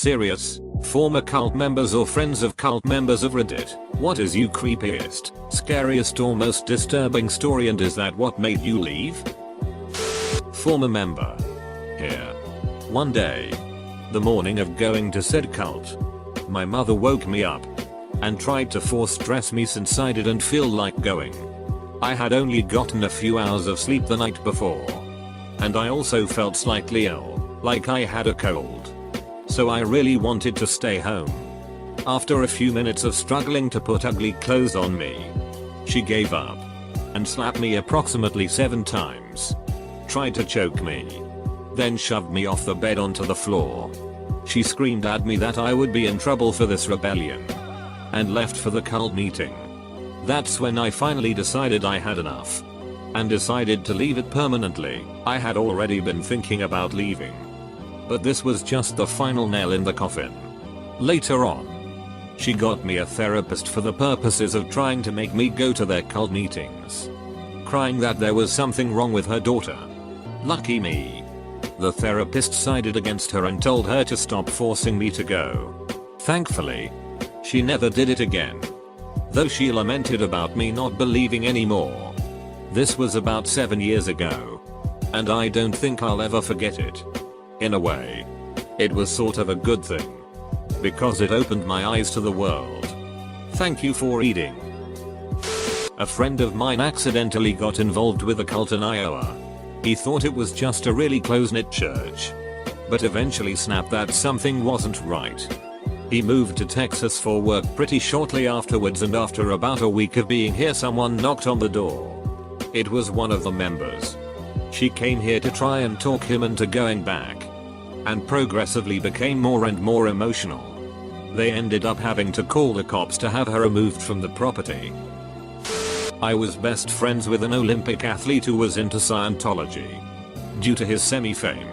Serious, former cult members or friends of cult members of Reddit, what is you creepiest, scariest or most disturbing story, and is that what made you leave? Former member. Here. One day, the morning of going to said cult, my mother woke me up and tried to force dress me since I didn't feel like going. I had only gotten a few hours of sleep the night before, and I also felt slightly ill, like I had a cold. So I really wanted to stay home. After a few minutes of struggling to put ugly clothes on me, she gave up and slapped me approximately 7 times. Tried to choke me, then shoved me off the bed onto the floor. She screamed at me that I would be in trouble for this rebellion, and left for the cult meeting. That's when I finally decided I had enough, and decided to leave it permanently. I had already been thinking about leaving, but this was just the final nail in the coffin. Later on, she got me a therapist for the purposes of trying to make me go to their cult meetings, crying that there was something wrong with her daughter. Lucky me. The therapist sided against her and told her to stop forcing me to go. Thankfully, she never did it again, though she lamented about me not believing anymore. This was about 7 years ago, and I don't think I'll ever forget it. In a way, it was sort of a good thing, because it opened my eyes to the world. Thank you for reading. A friend of mine accidentally got involved with a cult in Iowa. He thought it was just a really close-knit church, but eventually snapped that something wasn't right. He moved to Texas for work pretty shortly afterwards, and after about a week of being here, someone knocked on the door. It was one of the members. She came here to try and talk him into going back, and progressively became more and more emotional. They ended up having to call the cops to have her removed from the property. I was best friends with an Olympic athlete who was into Scientology. Due to his semi-fame,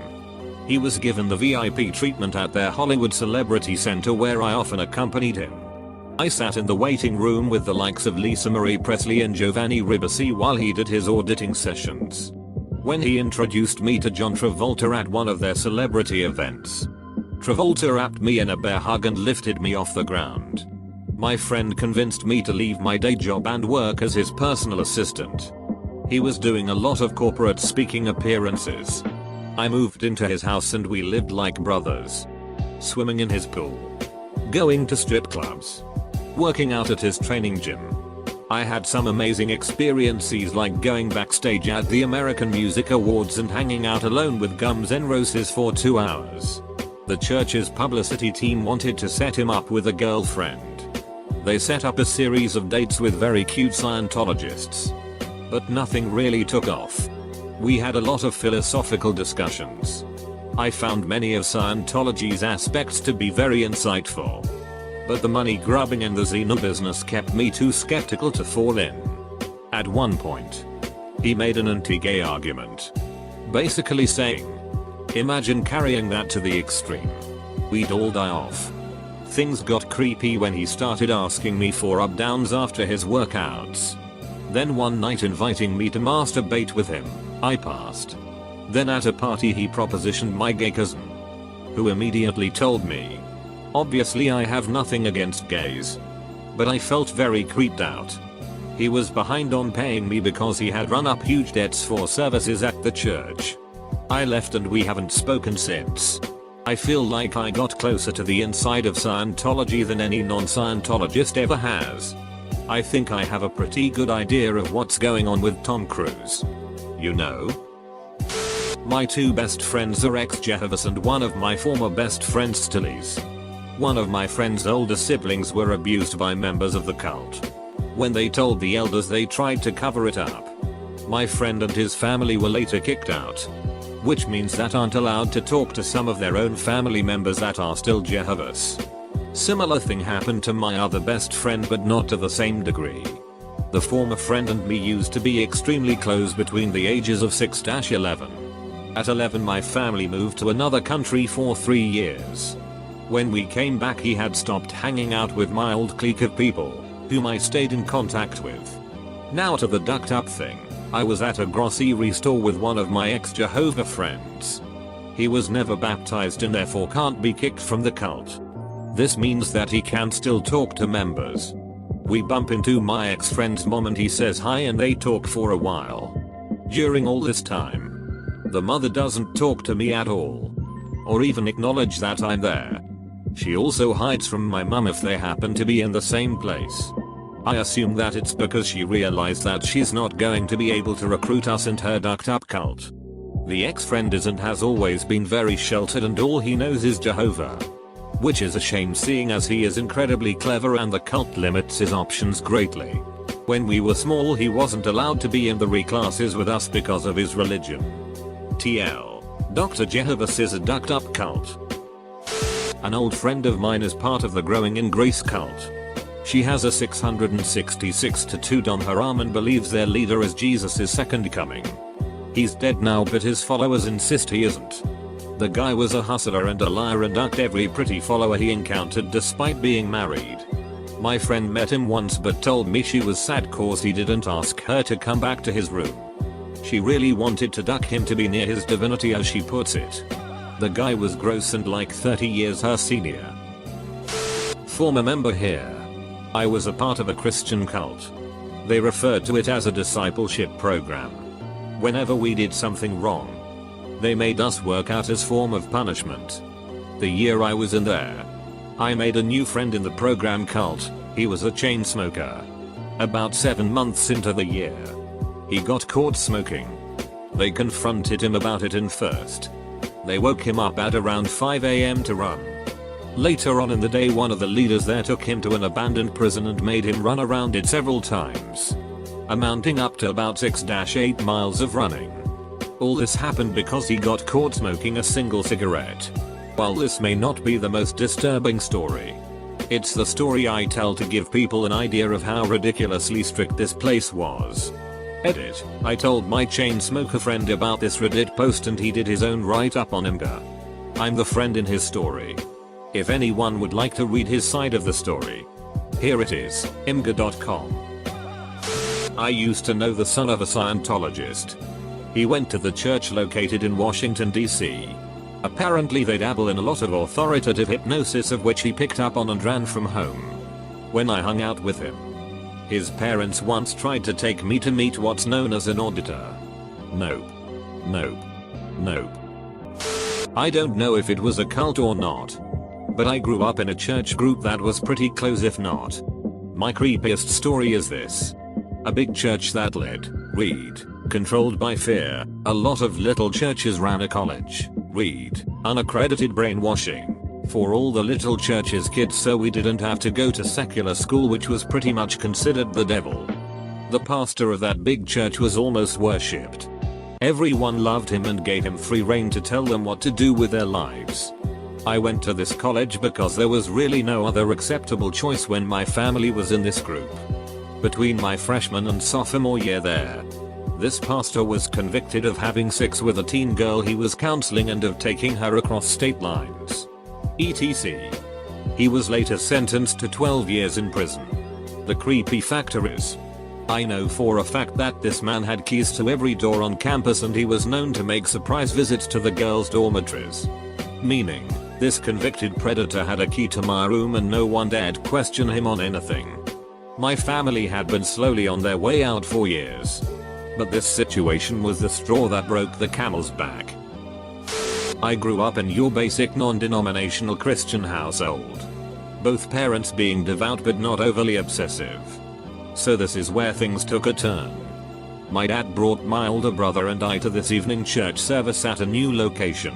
he was given the VIP treatment at their Hollywood Celebrity Center, where I often accompanied him. I sat in the waiting room with the likes of Lisa Marie Presley and Giovanni Ribisi while he did his auditing sessions. When he introduced me to John Travolta at one of their celebrity events, Travolta wrapped me in a bear hug and lifted me off the ground. My friend convinced me to leave my day job and work as his personal assistant. He was doing a lot of corporate speaking appearances. I moved into his house and we lived like brothers. Swimming in his pool, going to strip clubs, working out at his training gym. I had some amazing experiences, like going backstage at the American Music Awards and hanging out alone with Guns N' Roses for 2 hours. The church's publicity team wanted to set him up with a girlfriend. They set up a series of dates with very cute Scientologists, but nothing really took off. We had a lot of philosophical discussions. I found many of Scientology's aspects to be very insightful, but the money grubbing and the xeno business kept me too skeptical to fall in. At one point, he made an anti-gay argument, basically saying, imagine carrying that to the extreme. We'd all die off. Things got creepy when he started asking me for up-downs after his workouts. Then one night inviting me to masturbate with him. I passed. Then at a party he propositioned my gay cousin, who immediately told me, obviously I have nothing against gays, but I felt very creeped out. He was behind on paying me because he had run up huge debts for services at the church. I left and we haven't spoken since. I feel like I got closer to the inside of Scientology than any non-Scientologist ever has. I think I have a pretty good idea of what's going on with Tom Cruise. You know? My 2 best friends are ex-Jehovah's and one of my former best friends still is. One of my friend's older siblings were abused by members of the cult. When they told the elders, they tried to cover it up. My friend and his family were later kicked out, which means that aren't allowed to talk to some of their own family members that are still Jehovah's. Similar thing happened to my other best friend, but not to the same degree. The former friend and me used to be extremely close between the ages of 6-11. At 11 my family moved to another country for 3 years. When we came back he had stopped hanging out with my old clique of people, whom I stayed in contact with. Now to the ducked up thing. I was at a grocery store with one of my ex-Jehovah friends. He was never baptized and therefore can't be kicked from the cult. This means that he can still talk to members. We bump into my ex-friend's mom and he says hi and they talk for a while. During all this time, the mother doesn't talk to me at all, or even acknowledge that I'm there. She also hides from my mum if they happen to be in the same place. I assume that it's because she realized that she's not going to be able to recruit us into her ducked up cult. The ex-friend is and has always been very sheltered and all he knows is Jehovah. Which is a shame seeing as he is incredibly clever and the cult limits his options greatly. When we were small he wasn't allowed to be in the reclasses with us because of his religion. TL. Dr. Jehovah's is a ducked up cult. An old friend of mine is part of the Growing in Grace cult. She has a 666 tattooed on her arm and believes their leader is Jesus' second coming. He's dead now but his followers insist he isn't. The guy was a hustler and a liar and ducked every pretty follower he encountered despite being married. My friend met him once but told me she was sad cause he didn't ask her to come back to his room. She really wanted to duck him to be near his divinity as she puts it. The guy was gross and like 30 years her senior. Former member here. I was a part of a Christian cult. They referred to it as a discipleship program. Whenever we did something wrong, they made us work out as form of punishment. The year I was in there, I made a new friend in the program cult. He was a chain smoker. About 7 months into the year, he got caught smoking. They confronted him about it in first. They woke him up at around 5 AM to run. Later on in the day one of the leaders there took him to an abandoned prison and made him run around it several times, amounting up to about 6-8 miles of running. All this happened because he got caught smoking a single cigarette. While this may not be the most disturbing story, it's the story I tell to give people an idea of how ridiculously strict this place was. Edit. I told my chain smoker friend about this Reddit post and he did his own write-up on Imgur. I'm the friend in his story. If anyone would like to read his side of the story, here it is, imgur.com. I used to know the son of a Scientologist. He went to the church located in Washington, D.C. Apparently they dabble in a lot of authoritative hypnosis of which he picked up on and ran from home. When I hung out with him, his parents once tried to take me to meet what's known as an auditor. Nope. Nope. Nope. I don't know if it was a cult or not, but I grew up in a church group that was pretty close if not. My creepiest story is this. A big church that controlled by fear. A lot of little churches ran a college, unaccredited brainwashing for all the little churches kids so we didn't have to go to secular school which was pretty much considered the devil. The pastor of that big church was almost worshipped. Everyone loved him and gave him free reign to tell them what to do with their lives. I went to this college because there was really no other acceptable choice when my family was in this group. Between my freshman and sophomore year there, this pastor was convicted of having sex with a teen girl he was counseling and of taking her across state lines. etc. He was later sentenced to 12 years in prison. The creepy factor is, I know for a fact that this man had keys to every door on campus and he was known to make surprise visits to the girls' dormitories. Meaning, this convicted predator had a key to my room and no one dared question him on anything. My family had been slowly on their way out for years. But this situation was the straw that broke the camel's back. I grew up in your basic non-denominational Christian household. Both parents being devout but not overly obsessive. So this is where things took a turn. My dad brought my older brother and I to this evening church service at a new location.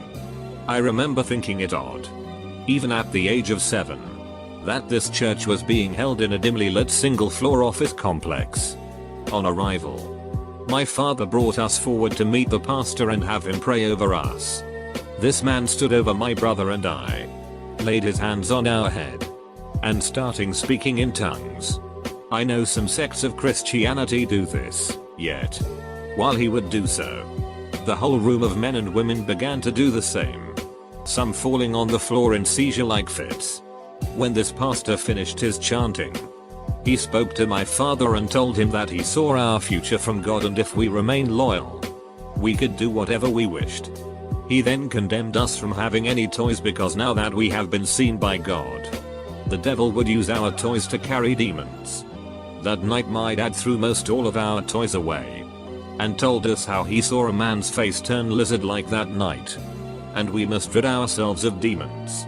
I remember thinking it odd, even at the age of 7, that this church was being held in a dimly lit single-floor office complex. On arrival, my father brought us forward to meet the pastor and have him pray over us. This man stood over my brother and I, laid his hands on our head, and starting speaking in tongues. I know some sects of Christianity do this, yet, while he would do so, the whole room of men and women began to do the same, some falling on the floor in seizure-like fits. When this pastor finished his chanting, he spoke to my father and told him that he saw our future from God and if we remained loyal, we could do whatever we wished. He then condemned us from having any toys because now that we have been seen by God, the devil would use our toys to carry demons. That night my dad threw most all of our toys away and told us how he saw a man's face turn lizard-like that night, and we must rid ourselves of demons.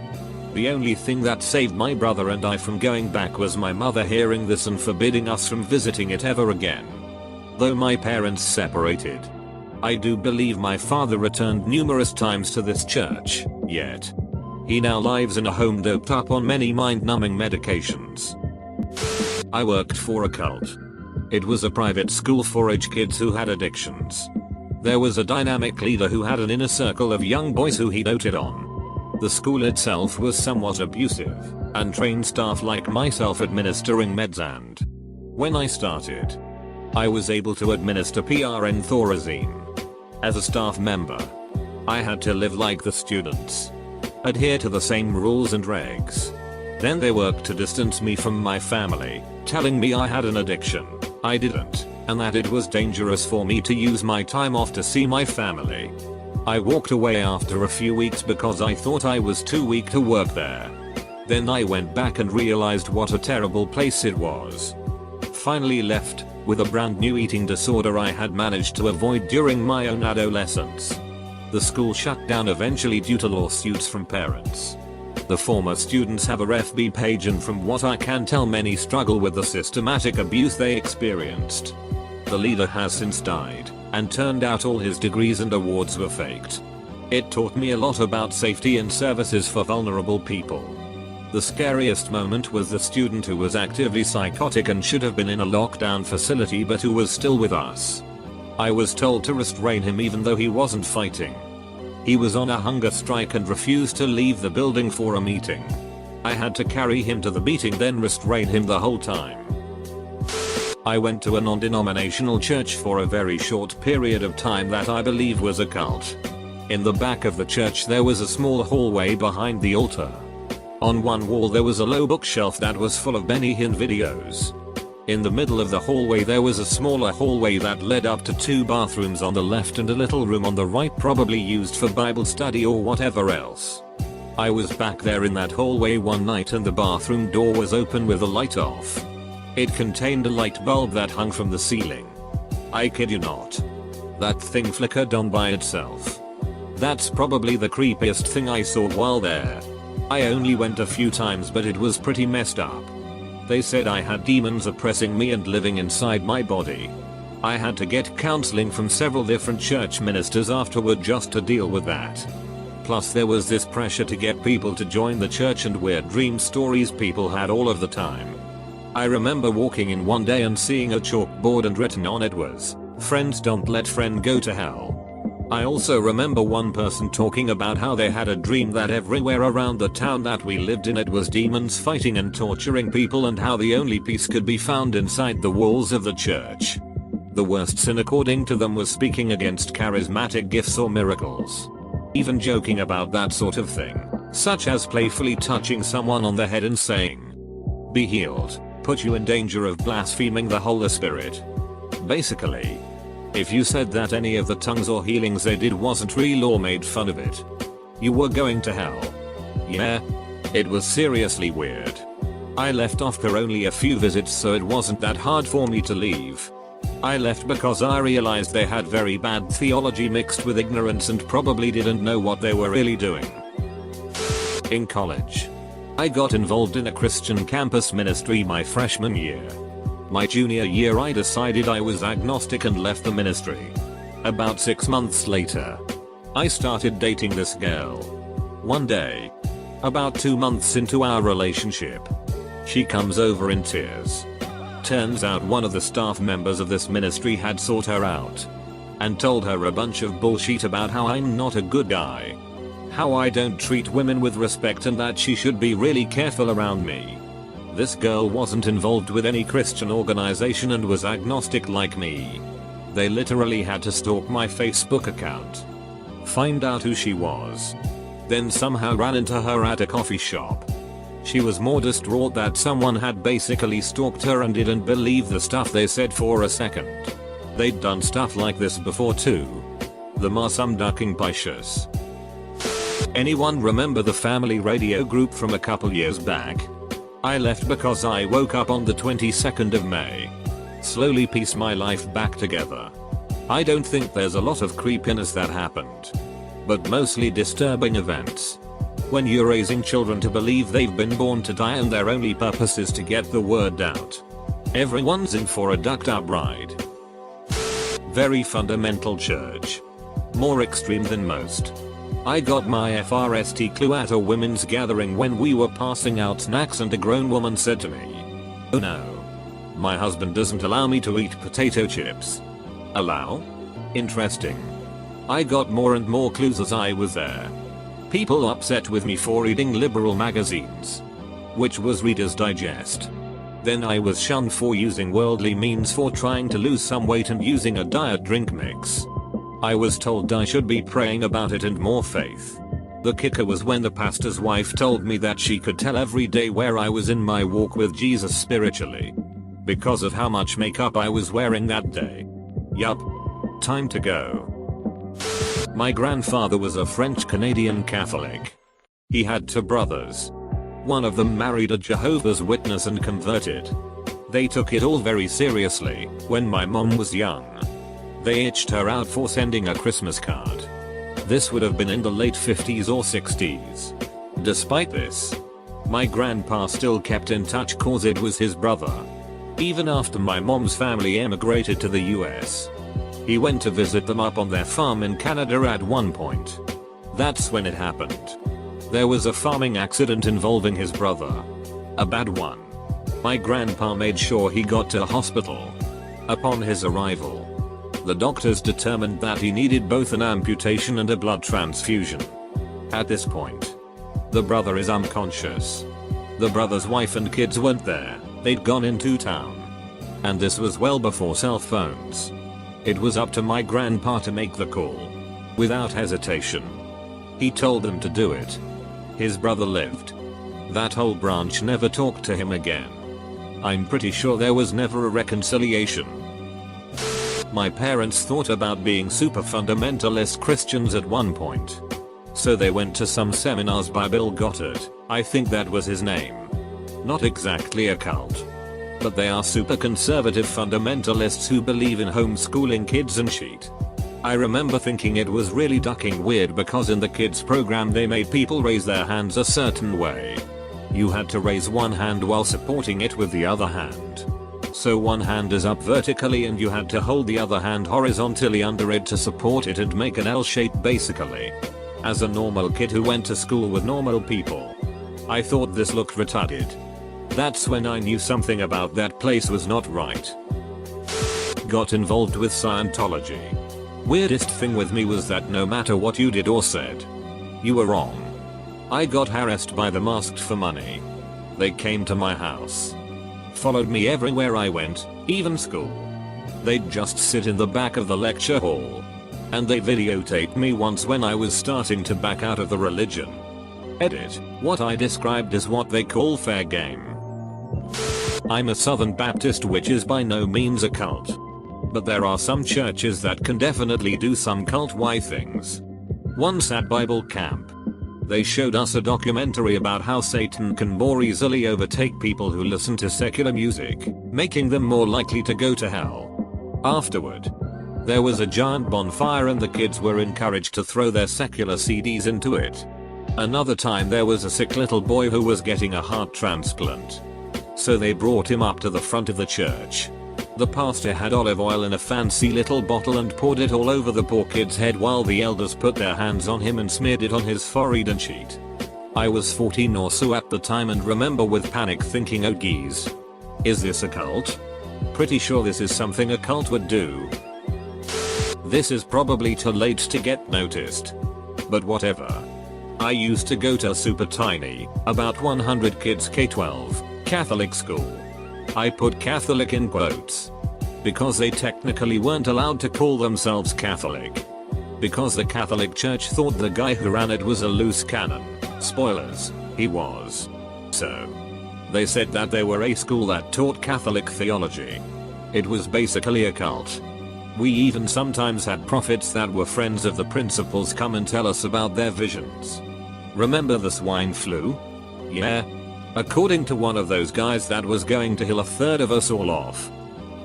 The only thing that saved my brother and I from going back was my mother hearing this and forbidding us from visiting it ever again. Though my parents separated, I do believe my father returned numerous times to this church, yet he now lives in a home doped up on many mind-numbing medications. I worked for a cult. It was a private school for age kids who had addictions. There was a dynamic leader who had an inner circle of young boys who he doted on. The school itself was somewhat abusive, and trained staff like myself administering meds, and when I started, I was able to administer PRN Thorazine. As a staff member, I had to live like the students, adhere to the same rules and regs. Then they worked to distance me from my family, telling me I had an addiction. I didn't, and that it was dangerous for me to use my time off to see my family. I walked away after a few weeks because I thought I was too weak to work there. Then I went back and realized what a terrible place it was. Finally left, with a brand new eating disorder I had managed to avoid during my own adolescence. The school shut down eventually due to lawsuits from parents. The former students have a FB page, and from what I can tell many struggle with the systematic abuse they experienced. The leader has since died, and turned out all his degrees and awards were faked. It taught me a lot about safety and services for vulnerable people. The scariest moment was the student who was actively psychotic and should have been in a lockdown facility but who was still with us. I was told to restrain him even though he wasn't fighting. He was on a hunger strike and refused to leave the building for a meeting. I had to carry him to the meeting, then restrain him the whole time. I went to a non-denominational church for a very short period of time that I believe was a cult. In the back of the church there was a small hallway behind the altar. On one wall there was a low bookshelf that was full of Benny Hinn videos. In the middle of the hallway there was a smaller hallway that led up to 2 bathrooms on the left and a little room on the right, probably used for Bible study or whatever else. I was back there in that hallway one night and the bathroom door was open with the light off. It contained a light bulb that hung from the ceiling. I kid you not. That thing flickered on by itself. That's probably the creepiest thing I saw while there. I only went a few times but it was pretty messed up. They said I had demons oppressing me and living inside my body. I had to get counseling from several different church ministers afterward just to deal with that. Plus there was this pressure to get people to join the church and weird dream stories people had all of the time. I remember walking in one day and seeing a chalkboard and written on it was, "Friends don't let friend go to hell." I also remember one person talking about how they had a dream that everywhere around the town that we lived in it was demons fighting and torturing people, and how the only peace could be found inside the walls of the church. The worst sin according to them was speaking against charismatic gifts or miracles. Even joking about that sort of thing, such as playfully touching someone on the head and saying, "Be healed," put you in danger of blaspheming the Holy Spirit. Basically, if you said that any of the tongues or healings they did wasn't real or made fun of it, you were going to hell. Yeah, it was seriously weird. I left after only a few visits, so it wasn't that hard for me to leave. I left because I realized they had very bad theology mixed with ignorance and probably didn't know what they were really doing. In college, I got involved in a Christian campus ministry my freshman year. My junior year I decided I was agnostic and left the ministry. About 6 months later, I started dating this girl. One day, about 2 months into our relationship, she comes over in tears. Turns out one of the staff members of this ministry had sought her out and told her a bunch of bullshit about how I'm not a good guy, how I don't treat women with respect, and that she should be really careful around me. This girl wasn't involved with any Christian organization and was agnostic like me. They literally had to stalk my Facebook account, find out who she was, then somehow ran into her at a coffee shop. She was more distraught that someone had basically stalked her and didn't believe the stuff they said for a second. They'd done stuff like this before too. The Marsum ducking Pisces. Anyone remember the family radio group from a couple years back? I left because I woke up on the 22nd of May. Slowly piece my life back together. I don't think there's a lot of creepiness that happened, but mostly disturbing events. When you're raising children to believe they've been born to die and their only purpose is to get the word out. Everyone's in for a ducked up ride. Very fundamental church. More extreme than most. I got my FRST clue at a women's gathering when we were passing out snacks and a grown woman said to me, "Oh no. My husband doesn't allow me to eat potato chips." Allow? Interesting. I got more and more clues as I was there. People upset with me for reading liberal magazines, which was Reader's Digest. Then I was shunned for using worldly means for trying to lose some weight and using a diet drink mix. I was told I should be praying about it and more faith. The kicker was when the pastor's wife told me that she could tell every day where I was in my walk with Jesus spiritually, because of how much makeup I was wearing that day. Yup. Time to go. My grandfather was a French-Canadian Catholic. He had two brothers. One of them married a Jehovah's Witness and converted. They took it all very seriously when my mom was young. They itched her out for sending a Christmas card. This would have been in the late 50s or 60s. Despite this, my grandpa still kept in touch cause it was his brother. Even after my mom's family emigrated to the US. He went to visit them up on their farm in Canada at one point. That's when it happened. There was a farming accident involving his brother. A bad one. My grandpa made sure he got to hospital. Upon his arrival, the doctors determined that he needed both an amputation and a blood transfusion. At this point, the brother is unconscious. The brother's wife and kids weren't there, they'd gone into town. And this was well before cell phones. It was up to my grandpa to make the call. Without hesitation. He told them to do it. His brother lived. That whole branch never talked to him again. I'm pretty sure there was never a reconciliation. My parents thought about being super fundamentalist Christians at one point. So they went to some seminars by Bill Goddard, I think that was his name. Not exactly a cult. But they are super conservative fundamentalists who believe in homeschooling kids and shit. I remember thinking it was really ducking weird because in the kids program they made people raise their hands a certain way. You had to raise one hand while supporting it with the other hand. So one hand is up vertically and you had to hold the other hand horizontally under it to support it and make an L shape basically. As a normal kid who went to school with normal people, I thought this looked retarded. That's when I knew something about that place was not right. Got involved with Scientology. Weirdest thing with me was that no matter what you did or said, you were wrong. I got harassed by them, asked for money. They came to my house. Followed me everywhere I went, even school. They'd just sit in the back of the lecture hall. And they videotaped me once when I was starting to back out of the religion. Edit. What I described is what they call fair game. I'm a Southern Baptist, which is by no means a cult. But there are some churches that can definitely do some cult-y things. Once at Bible camp, they showed us a documentary about how Satan can more easily overtake people who listen to secular music, making them more likely to go to hell. Afterward, there was a giant bonfire and the kids were encouraged to throw their secular CDs into it. Another time there was a sick little boy who was getting a heart transplant. So they brought him up to the front of the church. The pastor had olive oil in a fancy little bottle and poured it all over the poor kid's head while the elders put their hands on him and smeared it on his forehead and cheek. I was 14 or so at the time and remember with panic thinking, oh geez. Is this a cult? Pretty sure this is something a cult would do. This is probably too late to get noticed. But whatever. I used to go to a super tiny, about 100 kids K-12, Catholic school. I put Catholic in quotes. Because they technically weren't allowed to call themselves Catholic. Because the Catholic Church thought the guy who ran it was a loose cannon. Spoilers, he was. So, they said that they were a school that taught Catholic theology. It was basically a cult. We even sometimes had prophets that were friends of the principals come and tell us about their visions. Remember the swine flu? Yeah. According to one of those guys that was going to kill a third of us all off.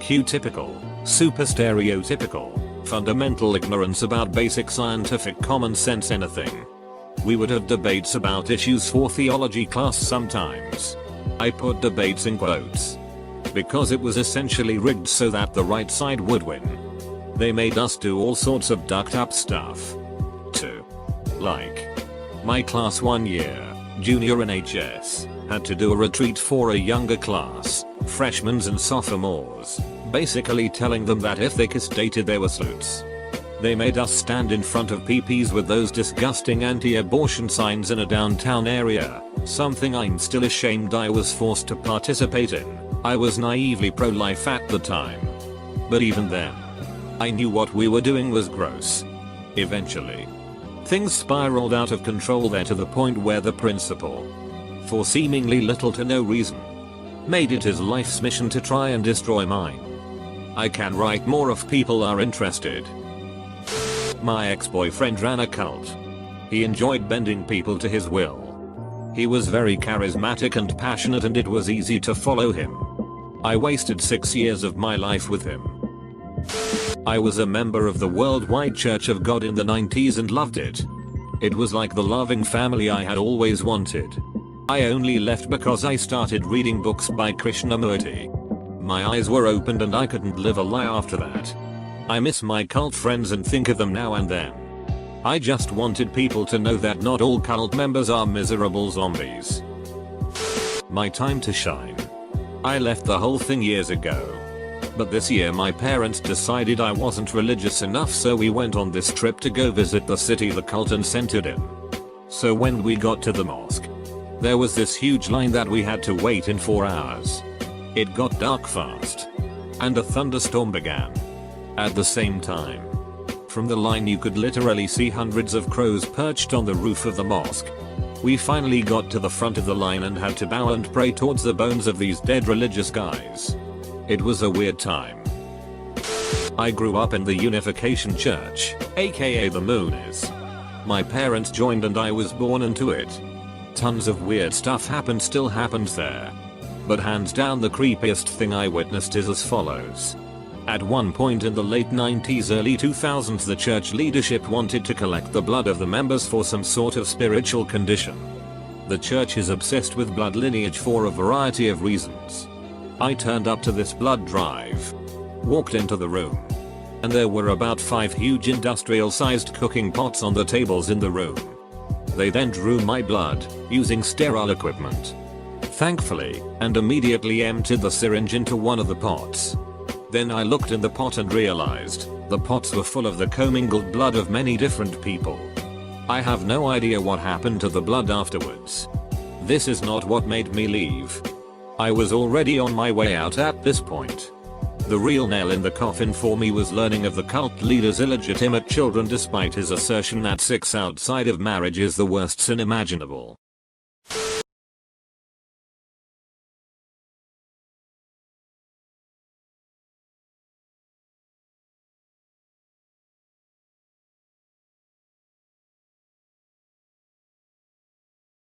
Q-typical, super stereotypical, fundamental ignorance about basic scientific common sense anything. We would have debates about issues for theology class sometimes. I put debates in quotes. Because it was essentially rigged so that the right side would win. They made us do all sorts of ducked up stuff. Too. Like. My class 1 year, junior in HS, had to do a retreat for a younger class, freshmen and sophomores, basically telling them that if they kissed dated they were sleuths. They made us stand in front of PPs with those disgusting anti-abortion signs in a downtown area, something I'm still ashamed I was forced to participate in. I was naively pro-life at the time. But even then, I knew what we were doing was gross. Eventually, things spiraled out of control there to the point where the principal, for seemingly little to no reason, made it his life's mission to try and destroy mine. I can write more if people are interested. My ex-boyfriend ran a cult. He enjoyed bending people to his will. He was very charismatic and passionate and it was easy to follow him. I wasted 6 years of my life with him. I was a member of the Worldwide Church of God in the 90s and loved it. It was like the loving family I had always wanted. I only left because I started reading books by Krishnamurti. My eyes were opened and I couldn't live a lie after that. I miss my cult friends and think of them now and then. I just wanted people to know that not all cult members are miserable zombies. My time to shine. I left the whole thing years ago. But this year my parents decided I wasn't religious enough, so we went on this trip to go visit the city the cult is centered in. So when we got to the mosque, there was this huge line that we had to wait in 4 hours. It got dark fast. And a thunderstorm began. At the same time, from the line you could literally see hundreds of crows perched on the roof of the mosque. We finally got to the front of the line and had to bow and pray towards the bones of these dead religious guys. It was a weird time. I grew up in the Unification Church, aka the Moonies. My parents joined and I was born into it. Tons of weird stuff still happens there. But hands down the creepiest thing I witnessed is as follows. At one point in the late 90s early 2000s the church leadership wanted to collect the blood of the members for some sort of spiritual condition. The church is obsessed with blood lineage for a variety of reasons. I turned up to this blood drive. Walked into the room. And there were about 5 huge industrial-sized cooking pots on the tables in the room. They then drew my blood, using sterile equipment. Thankfully, and immediately emptied the syringe into one of the pots. Then I looked in the pot and realized, the pots were full of the commingled blood of many different people. I have no idea what happened to the blood afterwards. This is not what made me leave. I was already on my way out at this point. The real nail in the coffin for me was learning of the cult leader's illegitimate children despite his assertion that sex outside of marriage is the worst sin imaginable.